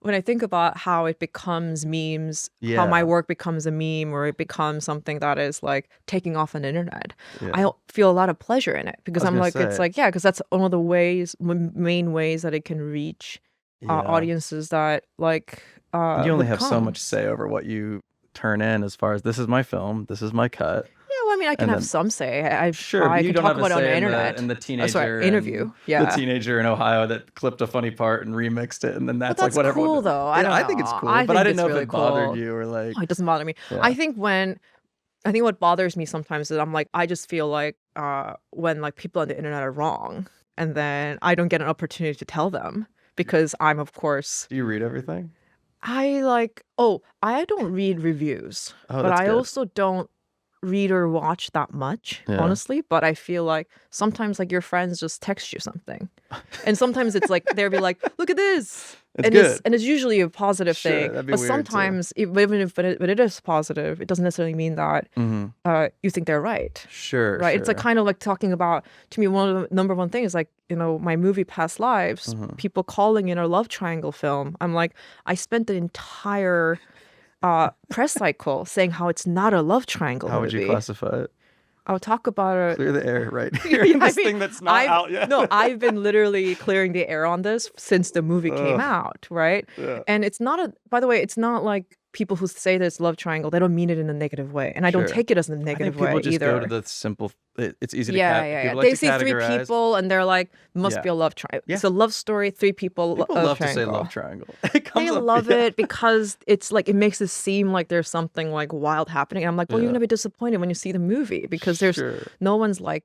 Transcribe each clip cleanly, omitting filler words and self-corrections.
when I think about how it becomes memes, how Yeah. my work becomes a meme or it becomes something that is like taking off on the internet, Yeah. I feel a lot of pleasure in it because was I'm gonna like, it's say. like, yeah, because that's one of the main ways that it can reach Yeah. audiences that like And you only would have so come. much say over what you turn in as far as this is my film, this is my cut. Yeah, well, I mean, I can And have then- some say. Sure, I but you can don't talk have a about it on say the in internet. the teenager Sorry, interview. and Yeah. the teenager in Ohio that clipped a funny part and remixed it, and then that's, But that's like what cool, everyone. though. I don't I know. think it's cool, I but I think didn't it's know really if it bothered cool. you or like. Oh, it doesn't bother me. Yeah. I think what bothers me sometimes is I'm like, I just feel like when like people on the internet are wrong, and then I don't get an opportunity to tell them because I'm, of course, Do you read everything? I don't read reviews, Oh, but that's I good. also don't read or watch that much, Yeah. honestly. But I feel like sometimes like your friends just text you something, and sometimes it's like they'll be like, "Look at this," It's good. and it's usually a positive Sure, thing. that'd be But weird, too. sometimes, even if it is positive, it doesn't necessarily mean that Mhm. you think they're right. Sure. Right? It's like sure. kind of like talking about, to me, one of the number one things, like, my movie Past Lives, Mhm. people calling it a love triangle film. I'm like, I spent the entire press cycle saying how it's not a love triangle How would you movie. classify it? I'll talk about it. Clear the air right here. Yeah, This thing that's not out yet. No, I've been literally clearing the air on this since the movie came Ugh. out, right? Yeah. And it's not by the way, it's not like people who say that it's love triangle, they don't mean it in a negative way. And I don't Sure. take it as a I think negative people way just either. go to the simple. It's easy to Yeah. people like They to see three categorize. people and they're like, must Yeah. be a love triangle. Yeah. It's a love story, three people. People love to say love triangle. It comes They up- love yeah. it because it's like, it makes it seem like there's something like wild happening. And I'm like, well, you're Yeah. gonna be disappointed when you see the movie because there's Sure. no one's like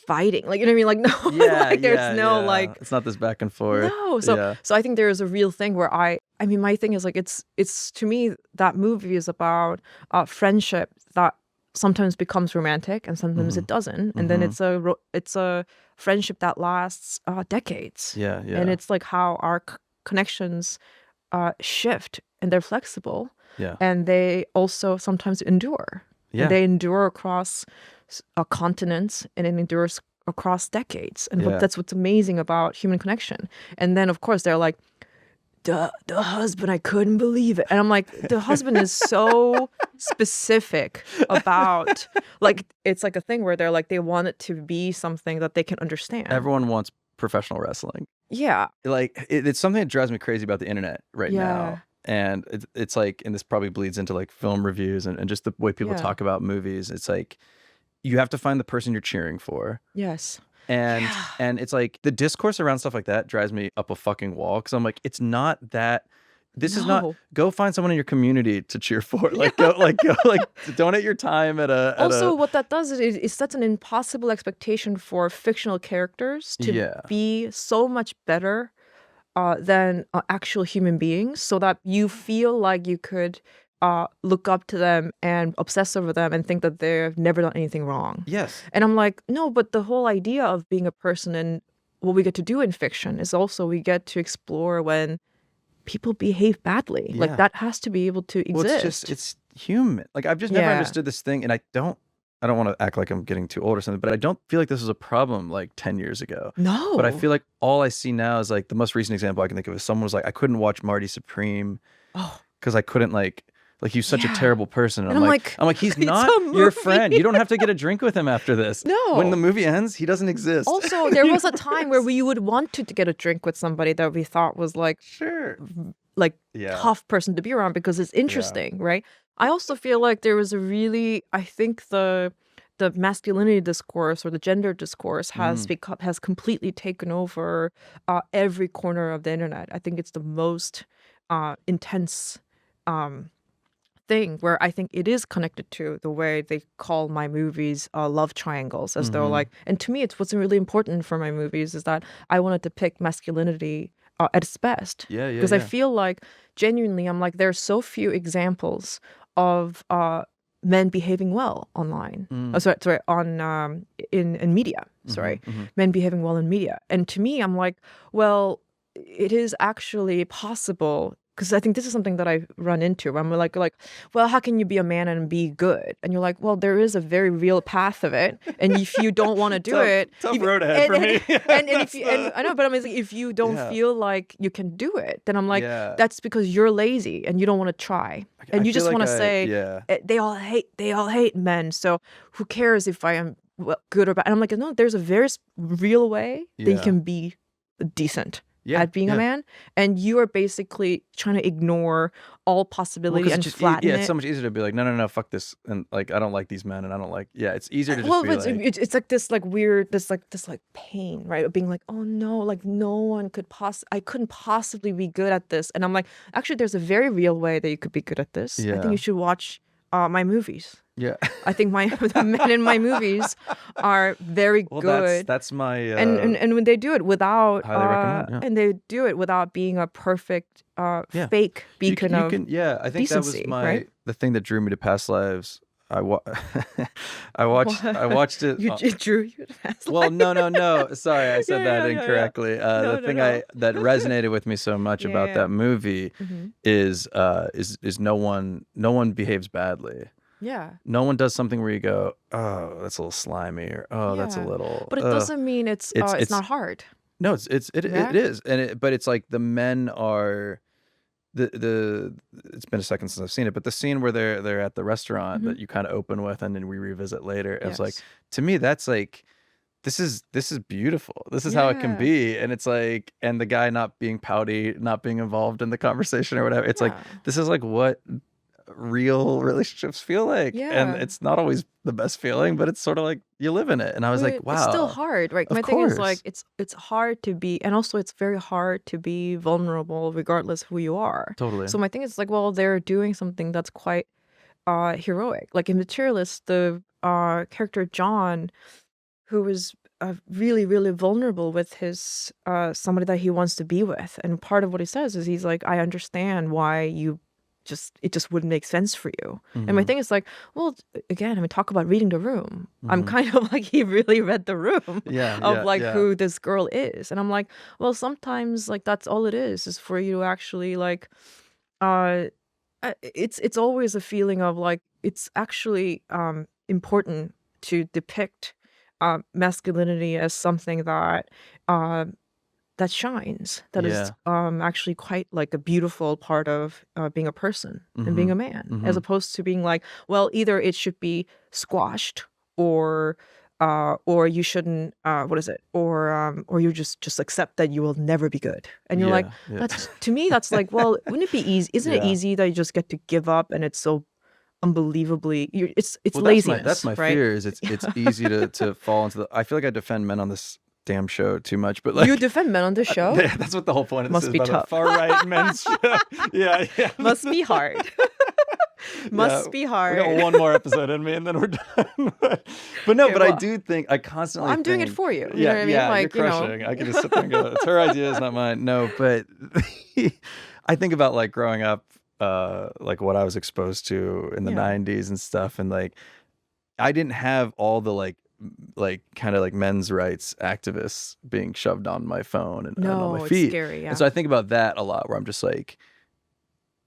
fighting. Like, you know what I mean? Like, no, Yeah, like there's yeah, no yeah. like, It's not this back and forth. no. So yeah. so I think there is a real thing where I mean, my thing is like, it's to me, that movie is about friendship that sometimes becomes romantic and sometimes it doesn't. And then it's a friendship that lasts decades. Yeah, yeah. And it's like how our connections shift and they're flexible. Yeah. And they also sometimes endure. Yeah. And they endure across continents, and it endures across decades. And Yeah. that's what's amazing about human connection. And then, of course, they're like, the husband, I couldn't believe it. And I'm like, the husband is so specific about, like, it's like a thing where they're like, they want it to be something that they can understand. Everyone wants professional wrestling. Yeah. Like it's something that drives me crazy about the internet right Yeah. now. And it's like, and this probably bleeds into like film reviews and just the way people Yeah. talk about movies. It's like, you have to find the person you're cheering for. Yes. And Yeah. and it's like the discourse around stuff like that drives me up a fucking wall because I'm like, it's not that. This is not. No. Go find someone in your community to cheer for. Like go donate your time at a. Also, what that does is it sets an impossible expectation for fictional characters to Yeah. be so much better than actual human beings, so that you feel like you could look up to them and obsess over them and think that they've never done anything wrong. Yes. And I'm like, no, but the whole idea of being a person and what we get to do in fiction is also we get to explore when people behave badly. Yeah. Like that has to be able to exist. Well, it's human. Like I've just never Yeah. understood this thing, and I don't want to act like I'm getting too old or something, but I don't feel like this was a problem like 10 years ago. No. But I feel like all I see now is like the most recent example I can think of is someone was like, I couldn't watch Marty Supreme because I couldn't like he's such a Yeah. terrible person. And I'm I'm like, he's it's not a your movie. friend. You don't have to get a drink with him after this. No. When the movie ends, he doesn't exist. Also, there was a time where we would want to get a drink with somebody that we thought was like Sure. Yeah. tough person to be around because it's interesting, right? I also feel like there was I think the masculinity discourse or the gender discourse has has completely taken over every corner of the internet. I think it's the most intense thing where I think it is connected to the way they call my movies love triangles, as though like, and to me, it's what's really important for my movies is that I want to depict masculinity at its best. Yeah, yeah, Because I yeah. feel like genuinely, I'm like, there's so few examples of men behaving well online. Sorry, on in media. Sorry, men behaving well in media. And to me, I'm like, well, it is actually possible because I think this is something that I run into where I'm like, well, how can you be a man and be good? And you're like, well, there is a very real path of it, and if you don't want to do it, tough road ahead for me. and if you, and I know, but I'm like, if you don't feel like you can do it, then I'm like, Yeah. that's because you're lazy and you don't want to try, and you just want to say, they all hate men, so who cares if I am good or bad? And I'm like, no, there's a very real way that you can be decent at being a man, and you are basically trying to ignore all possibility and flatten it. It's so much easier to be like, no, fuck this, and like I don't like these men, and I don't like. Yeah, it's easier to just be like. It's like this like weird this pain, right? Of being like, oh no, like no one could I couldn't possibly be good at this, and I'm like, actually, there's a very real way that you could be good at this. I think you should watch my movies. Yeah, I think the men in my movies are very good. That's my and when they do it without highly recommend, and they do it without being a perfect fake beacon of I think decency, that was right? the thing that drew me to Past Lives. I watched it. It drew you to Past Well, Lives? no. Sorry, I said that incorrectly. The thing that resonated with me so much about that movie is no one behaves badly. Yeah. No one does something where you go, oh, that's a little slimy, or oh, that's a little. But it doesn't mean it's not hard. No, it is, but it's like the men are it's been a second since I've seen it, but the scene where they're at the restaurant that you kind of open with and then we revisit later, it's like, to me that's like, this is beautiful. This is how it can be. And it's like, and the guy not being pouty, not being involved in the conversation or whatever. It's like, this is like what real relationships feel like. And it's not always the best feeling, but it's sort of like you live in it. And I was like, wow. It's still hard, right? My thing is like, it's hard to be, and also it's very hard to be vulnerable regardless who you are. Totally. So my thing is like, well, they're doing something that's quite heroic. Like in Materialist, the character John, who was really, really vulnerable with his somebody that he wants to be with. And part of what he says is he's like, I understand why it just wouldn't make sense for you. And my thing is like, well, again, I mean, talk about reading the room. I'm kind of like, he really read the room of who this girl is. And I'm like, well, sometimes like that's all it is for you to actually like, it's always a feeling of like, it's actually important to depict masculinity as something that that shines, that is actually quite like a beautiful part of being a person and being a man, as opposed to being like, well, either it should be squashed or you shouldn't what is it, or you just accept that you will never be good, and you're like, that's, to me that's like, well, wouldn't it be easy, isn't it easy that you just get to give up and it's so unbelievably it's laziness. That's my right? fear is it's easy to fall into the, I feel like I defend men on this damn show too much, but like, you defend men on this show? That's what the whole point of this Must is, be about tough. a far right men's show. Yeah. Must be hard. Must be hard. We got one more episode in me and then we're done. but no, but I do think I constantly I'm doing it for you. You know what I mean? Yeah, like, you're crushing. I can just sit there and go, it's her idea, it's not mine. No, but I think about like growing up, like what I was exposed to in the 90s and stuff, and like I didn't have all the like kind of like men's rights activists being shoved on my phone and on my feet. It's scary, yeah. And so I think about that a lot, where I'm just like,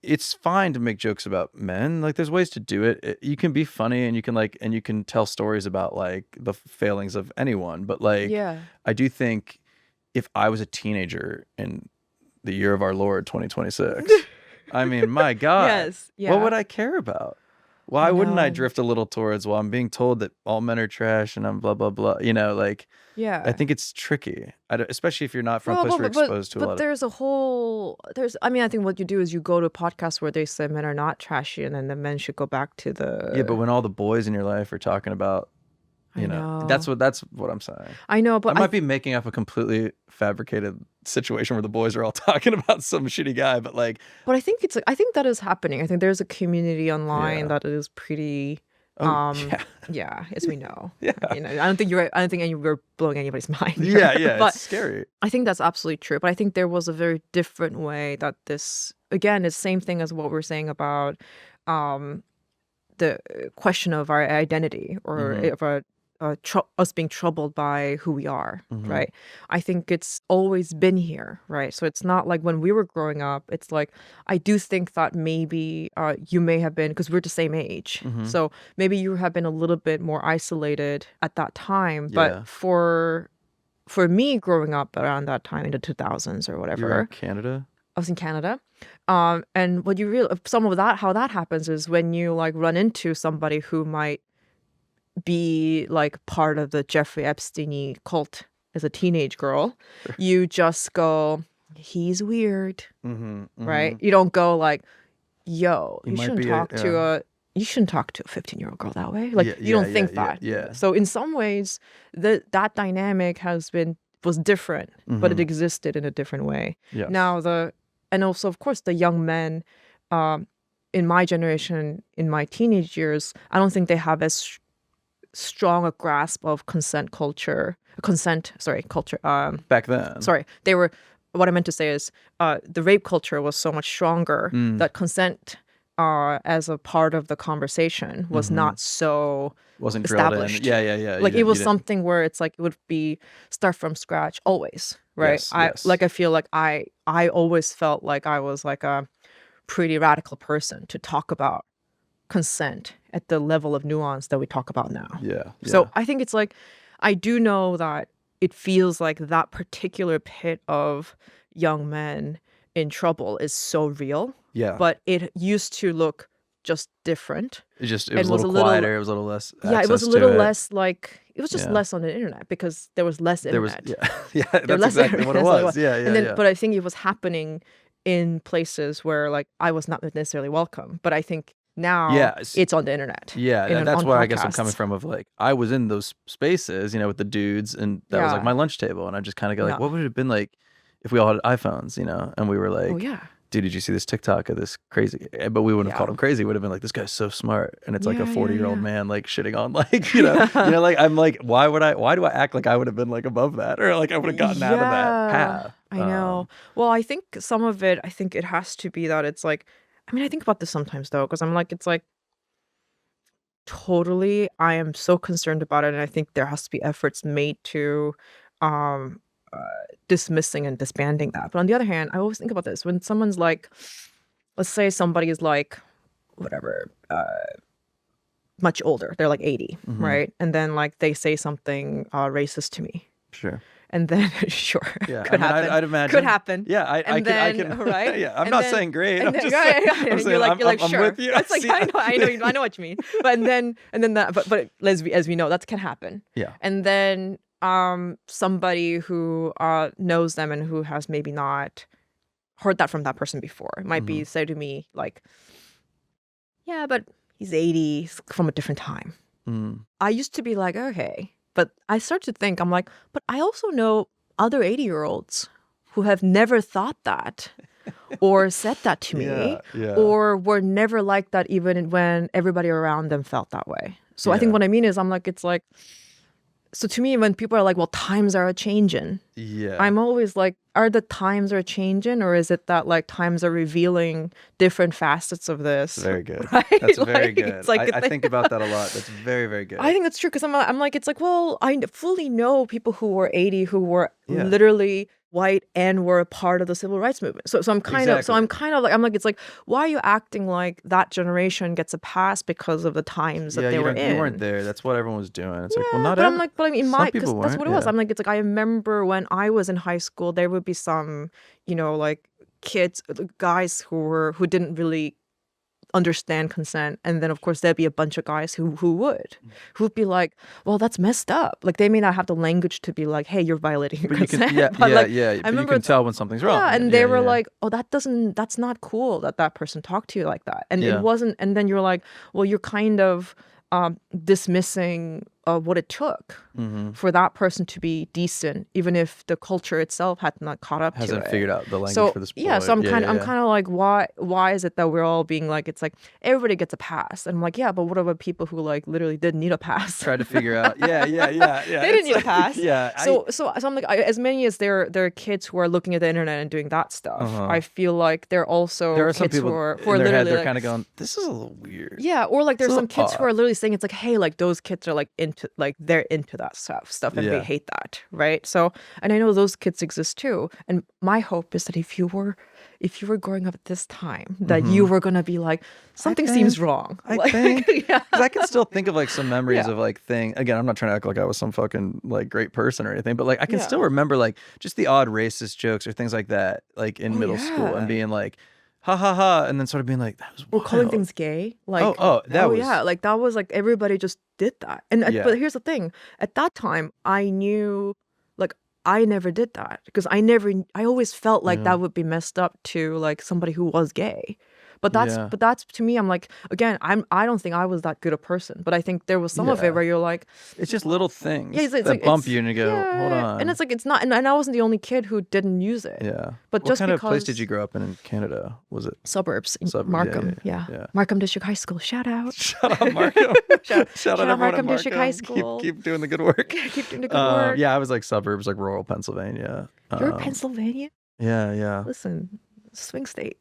it's fine to make jokes about men. Like there's ways to do it. You can be funny and you can tell stories about like the failings of anyone. But like, I do think if I was a teenager in the year of our Lord 2026, I mean, my God, what would I care about? Why wouldn't I drift a little towards, well, I'm being told that all men are trash and I'm blah, blah, blah. You know, like, I think it's tricky, especially if you're not from a place where you're exposed to a lot of... But I mean, I think what you do is you go to podcasts where they say men are not trashy, and then the men should go back to the... Yeah, but when all the boys in your life are talking about, you know, that's what I'm saying. I know, but I might be making up a completely fabricated situation where the boys are all talking about some shitty guy, but like... But I think I think that is happening. I think there's a community online that is pretty... as we know. You know, I don't think you're blowing anybody's mind. But it's scary. I think that's absolutely true. But I think there was a very different way that this, again, is the same thing as what we're saying about the question of our identity, or of our us being troubled by who we are, Mhm. right? I think it's always been here, right? So it's not like when we were growing up. It's like I do think that maybe you may have been, because we're the same age, Mhm. so maybe you have been a little bit more isolated at that time. But Yeah. for me, growing up around that time in the 2000s or You were in whatever, Canada? I was in Canada. And what you real some of that how that happens is when you like run into somebody who might be like part of the Jeffrey Epstein cult as a teenage girl, you just go, he's weird, Mhm. right? Mhm. You don't go like, yo, He might be you shouldn't talk to a 15-year-old girl that way. Like yeah, you yeah, don't yeah, think yeah, that. yeah. So in some ways, that dynamic was different, but it Mhm. existed in a different way. Yes. Now and also of course the young men um in my generation, in my teenage years, I don't think they have as strong a grasp of culture. Back then. Sorry, they were. What I meant to say is, the rape culture was so much stronger Mm. that consent, as a part of the conversation, was Mhm. not so Wasn't drilled in. established. Yeah, yeah, yeah. Like it You was didn't. something where it's like it would be start from scratch always, right? Yes, yes. I feel like I always felt like I was like a pretty radical person to talk about consent at the level of nuance that we talk about now. Yeah, So yeah. I think it's like, I do know that it feels like that particular pit of young men in trouble is so real, Yeah. but it used to look just different It was and a was little a little, quieter, it was a little less yeah, it was access a to little it. less like, it was just Yeah. less on the internet because there was less There was internet. yeah. Yeah, There were that's less exactly what it internet. was. Yeah, And yeah, then, yeah. but I think it was happening in places where like I was not necessarily welcome. But I think now Yeah, s it's on the internet, yeah, that's on where I guess I'm coming podcasts. from of, like, I was in those spaces, with the dudes, and that was, like, Yeah. my lunch table, and I just kinda go, like, Yeah. what would it have been like if we all had iPhones, and we were Oh like, yeah. "Dude, did you see this TikTok of this crazy" but we wouldn't have called Yeah. him crazy, it would have been like, "This guy's so smart," and it's like a Yeah, yeah, 40-year-old yeah. man, like, shitting on, like, Yeah. like, I'm like, why do I act like I would have been, like, above that or, like, I would have gotten out of that Yeah, path? I know. Well, I think some of it, I think it has to be that it's like, I mean, I think about this sometimes though, because I'm like, it's like totally, I am so concerned about it, and I think there has to be efforts made to um uh, dismissing and disbanding that. But on the other hand, I always think about this when someone's like, let's say somebody is like, whatever, much older, they're like 80, Mhm. right? And then like they say something racist to me. Sure. And then sure, Yeah, I could mean, happen. I'd Could imagine. happen. Yeah, I And can I then can right? yeah, I'm And not then saying great, and I'm then just saying I'm and you're saying like I'm sure. with you, I It's like see I know what you mean. But and then that but as we know, that can happen. Yeah. And then somebody who knows them and who has maybe not heard that from that person before might be Mhm. say to me like, yeah, but he's 80, he's from a different time. Mm. I used to be like, okay. But I start to think, I'm like, but I also know other 80-year-olds who have never thought that or said that to Yeah, me yeah, or were never like that even when everybody around them felt that way. So I think yeah, what I mean is I'm like, it's like, so to me, when people are like, well, times are a changing, yeah. I'm always like, are the times are changing or is it that like times are revealing different facets of That's this? very good. Right? That's very Like, good. it's like a I thing. think about that a lot. That's very, very I good. think that's true because I'm like, it's like, well, fully know people who were 80 who were Yeah, literally white and were a part of the civil rights movement. So exactly. I'm kind of like, I'm like, it's like, why are you acting like that generation gets a pass because of the times that Yeah, they were you weren't in? there. That's what everyone was doing. It's like, well, Yeah, not but I'm ever. like, but I mean, Some because people that's weren't. what it was. Yeah. I'm like, it's like, I remember when I was in high school, there would be some, like kids, guys who didn't really understand consent, and then of course there'd be a bunch of guys who'd be like, well, that's messed up. Like they may not have the language to be like, hey, you're violating your But you can, consent. But yeah, like yeah. I But you remember can tell when something's wrong. yeah, and Yeah, they were yeah, like, oh, that's not cool that that person talked to you like that. And it yeah. wasn't, and then you're like, well, you're kind of dismissing what it took Mm-hmm. for that person to be decent, even if the culture itself had not caught up to Hasn't it. figured out the language So for the yeah, so sport. Yeah, yeah, I'm yeah. kind of like, why is it that we're all being like, it's like everybody gets a pass, and I'm like, yeah, but what about people who like literally didn't need a pass? Try to figure out. Yeah, yeah, yeah, yeah. They didn't It's need a like, pass. yeah, So I'm like, as many as there are kids who are looking at the internet and doing that stuff, uh-huh. I feel like there are There also are some kids people who in are their head, literally they're like, kind of going, "This is a little weird. yeah, or like It's a there's some little kids who odd." are literally saying it's like, hey, like those kids are like into like they're into that stuff and they Yeah. hate that, right? So, and I know those kids exist too. And my hope is that if you were growing up at this time, that you were gonna be like, something seems wrong. I Like, think, yeah. because I can still think of like some memories Yeah. of like thing. Again, I'm not trying to act like I was some fucking like great person or anything, but like I can still Yeah. remember like just the odd racist jokes or things like that, like in Oh middle school, and yeah. being like, ha ha ha, and then sort of being like, that was Or calling wild. things gay. Like, That oh was yeah, like that was like everybody just did that. And yeah, but here's the thing. At that time, I knew like I never did that because I always felt like yeah, that would be messed up to like somebody who was gay. yeah, But that's to me, I'm like, again, I don't think I was that good a person, but I think there was some of it yeah. where you're like, It's just little yeah, things it's that like bump you and you go, hold yeah, and on. it's like it's not, and I wasn't the only kid who didn't use it, Yeah. but What just kind of place did you because grow up in Canada? Was it suburbs in suburbs? Yeah, Markham, yeah, yeah. Markham District High School, shout out. Shout out Markham. Shout, Shout out shout out everyone at Markham District High Markham. School. Keep doing the good work. Keep doing the good work. Yeah, I was like suburbs, like rural Pennsylvania. You're Pennsylvania? Yeah, yeah. Listen, swing state.